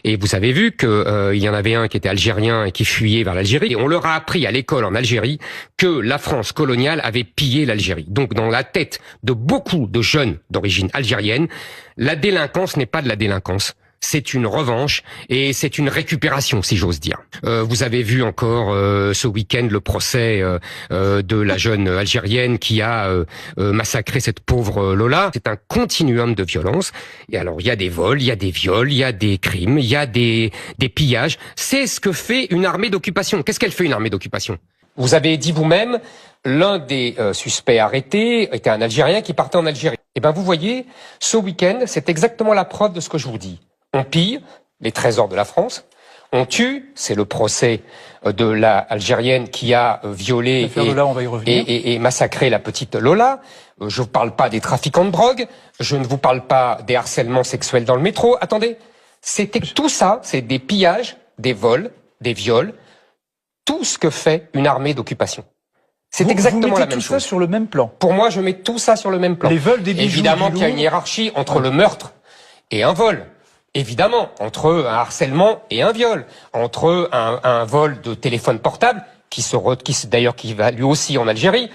Et vous avez vu que il y en avait un qui était algérien et qui fuyait vers l'Algérie. Et on leur a appris à l'école en Algérie que la France coloniale avait pillé l'Algérie. Donc dans la tête de beaucoup de jeunes d'origine algérienne, la délinquance n'est pas de la délinquance. C'est une revanche et c'est une récupération, si j'ose dire. Vous avez vu encore ce week-end le procès de la jeune algérienne qui a massacré cette pauvre Lola. C'est un continuum de violence. Et alors, il y a des vols, il y a des viols, il y a des crimes, il y a des pillages. C'est ce que fait une armée d'occupation. Qu'est-ce qu'elle fait, une armée d'occupation ? Vous avez dit vous-même, l'un des suspects arrêtés était un Algérien qui partait en Algérie. Eh ben, vous voyez, ce week-end, c'est exactement la preuve de ce que je vous dis. On pille les trésors de la France, on tue, c'est le procès de la Algérienne qui a violé et massacré la petite Lola. Je ne vous parle pas des trafiquants de drogue, je ne vous parle pas des harcèlements sexuels dans le métro. Attendez, c'était tout ça, c'est des pillages, des vols, des viols, tout ce que fait une armée d'occupation. C'est exactement la même chose. Vous mettez tout ça sur le même plan. Pour moi, je mets tout ça sur le même plan. Les vols des bijoux. Évidemment qu'il y a une hiérarchie entre le meurtre et un vol. Évidemment, entre un harcèlement et un viol, entre un vol de téléphone portable qui va lui aussi en Algérie.